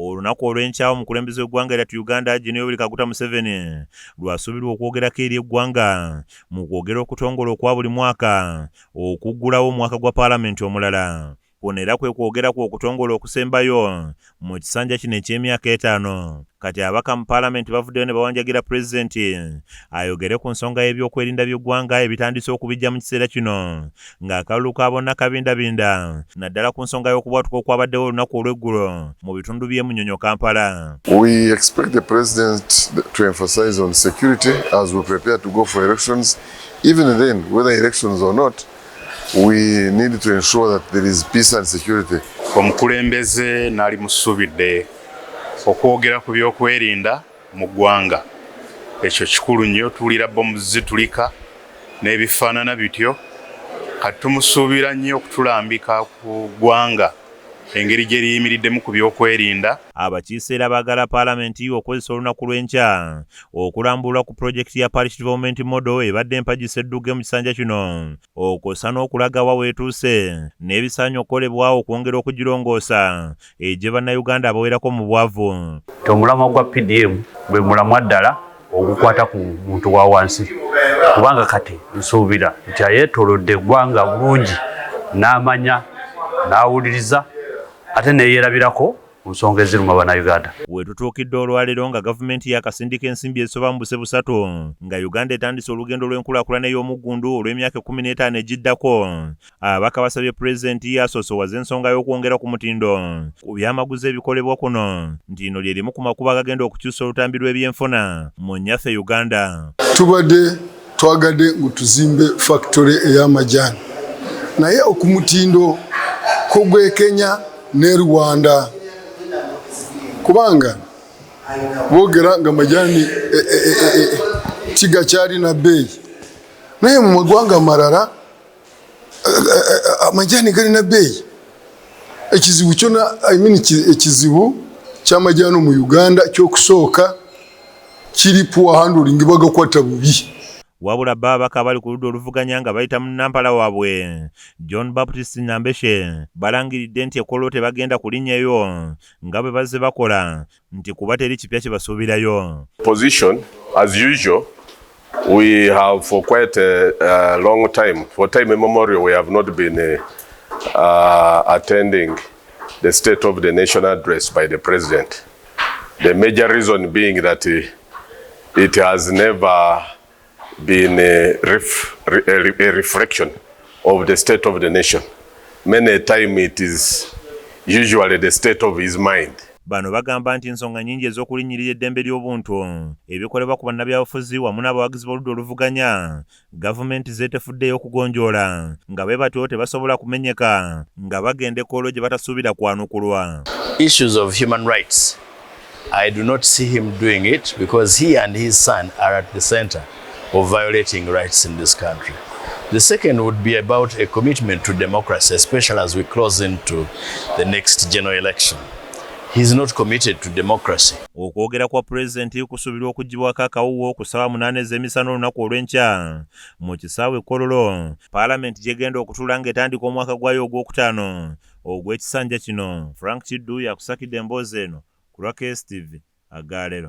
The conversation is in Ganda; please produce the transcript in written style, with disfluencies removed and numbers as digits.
olunaku olw'enkyawo omukulembeze w'eggwanga lyattu Uganda Gen. Kaguta Museveni lwasuubirwa okwogerako eri eggwanga mu kwogera okutongola okwa buli mwaka okuggulawo omwaka gwa paalamenti omulala. Kuno era kwe kwogera ku okutongola okusembayo mu kisanja kino eky'emyaka 5. Kati abaka mu paalamenti bavuddeyo ne bawanjagira pulezidenti ayogere ku nsonga y'ebyokwerinda by'eggwanga ebitandise okubijja mu kiseera kino ng'akalulu ka bonna kabindabinda naddala ku nsonga y'okubwatuka okwabaddewo olunaku olw'eggulo mu bitundu by'e Munyonyo, Kampala. We expect the president to emphasize on security as we prepare to go for elections. Even then, whether elections or not, we need to ensure that there is peace and security. Omukulembeze nali musubidde okwogera ku byokwerinda mu ggwanga. Ekyo kikulu nnyo, tuwulira bbomu zitulika n'ebifaanana bityo. Kati tumusuubira nnyo okutulambika ku ggwanga engeri gye liyimiriddemu ku byokwerinda. Abakiise era baagala paalamenti okozesa olunaku lw'enkya okulambulwa ku pulojekiti ya parish development model ebadde empagisa edduge mu kisanja kino okosa n'okulaga wa weetuuse n'ebisaanyi okukolebwa okwongera okugirongoosa gye bannayuganda abawerako mu bwavu. Omulamwa gwa PDM gwe mulamwa ddala ogukwata ku muntu wa wansi, kubanga kati nsuubira nti ayeetoolodde eggwanga bulungi n'amanya n'awuliriza ate neeyerabirako mu nsonga eziruma bannayuganda. Wetutuukidde olwaleero nga gavumenti yakasindika ensimbi ezisoba mu buse busatu nga Uganda etandise olugendo lw'enkulaakulana ey'omuggundu olw'emyaka 15 egiddako. Abaka basabye pulezidenti asoosowaze ensonga y'okwongera ku mutindo ku byamaguzi ebikolebwa kuno nti ino lye limu ku makubo agagenda okukyusa olutambi lw'ebyenfuna mu nnyaffe Uganda. Tubadde twagadde ngu tuzimbe factory ey'amajaani naye okumutindo kugwekenya ne Rwanda kubanga boogera nga majaani kigakyali na bbeeyi naye mu magwanga amalala amajaani gali na bbeeyi. Ekizibu kyonna ekizibu ky'amajaani mu Uganda ky'okusooka kiri poor handling, bagakwata bubi. Wabula babaka abali ku ludda oluvuganya nga bayita munnampala waabwe John Baptist Nambeshe balangiridde nti ekkolo tebagenda kulinnyayo nga bwe bazze bakola nti kuba teri kipya kye basuubirayo. Position, as usual, we have for quite a long time, for time immemorial, we have not been attending the State of the Nation address by the President. The major reason being that it has never been a reflection of the state of the nation. Many a time it is usually the state of his mind. Bano bagamba nti ensonga nnyingi ez'okulinnyirira eddembe ly'obuntu ebikolebwa ku bannabyabufuzi wamu n'abawagizi b'oludda oluvuganya gavumenti zeetefuddeyo okugonjoola nga bwe batyo tebasobola kumenyeka nga bagenda ekkolo gye batasuubira kwanukulwa. Issues of human rights, I do not see him doing it because he and his son are at the center of violating rights in this country. The second would be about a commitment to democracy, especially as we close into the next general election. He's not committed to democracy. Okwogera kwa pulezidenti kusuubirwa okuggibwako akawuwo ku ssaawa 8 ez'emisana olunaku olw'enkya mu kisaawe Kololo paalamenti gy'egenda okutuula ng'etandika omwaka gwayo ogwokutaano ogw'ekisanja kino. Frank Kiddu yakusakidde emboozi eno ku lwa KSTV Agaalero.